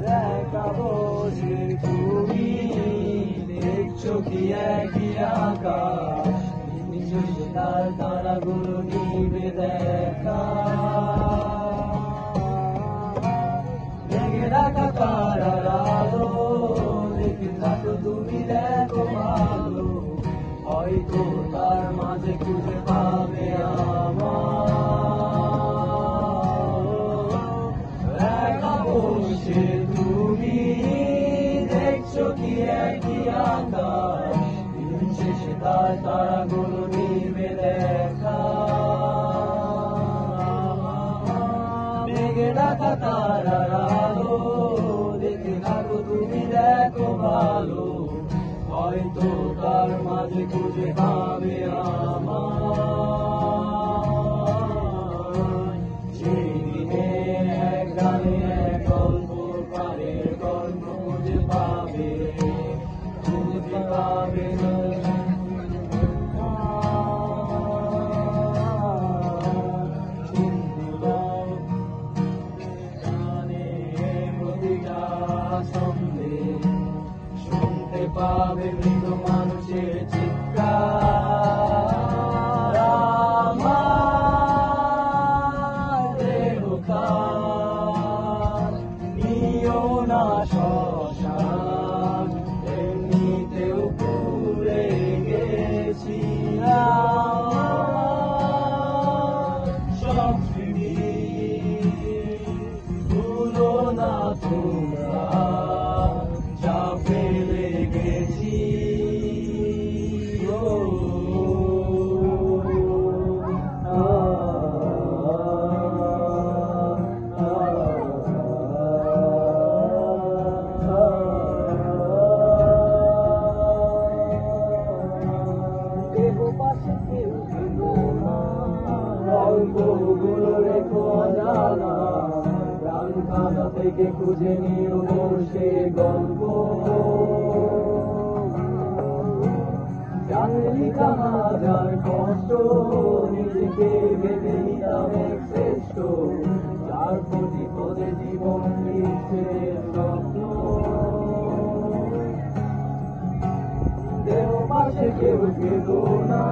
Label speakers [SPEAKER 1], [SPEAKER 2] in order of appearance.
[SPEAKER 1] একা বসে তুমি দেখছো কি একই আকাশ, তার তারাগুলো নিবে দেখা। লেগে রাখা তারার আলো দেখে থাকো তুমি, দেখো ভালো, হয়তো তার মাঝে খুঁজে পাবে আমার। একা বসে তুমি দেখছো কি একই আকাশ, দিন শেষে তার তারাগুলো নিবে দেখা। মেঘে ঢাকা তারার আলো দেখে থাকো তুমি, দেখো ভালো, হয়তো তার মাঝে খুঁজে পাবে আমার। সেই দিনে এক গানে এক গল্প পারের গল্প খুঁজে পাবে, খুঁজে পাবে না। শুনতে পাবে মৃত মানুষের চিৎকার, আমার দেহকার নিও না শ্মশান, এমনিতেও পুড়ে গেছি সব স্মৃতি, ভুলো না তোমরা যা ফেলে গেছি। গল্পগুলো রেখো অজানা, প্রাণ খাতা থেকে খুঁজে নিও সে গল্প, জানলে লিখা হাজার কষ্ট, নিজেকে ভেবে নিতাম এক শ্রেষ্ঠ, যার প্রতি পদে জীবন লিখছে স্বপ্ন। দেহ পাশে কেউ পেল না।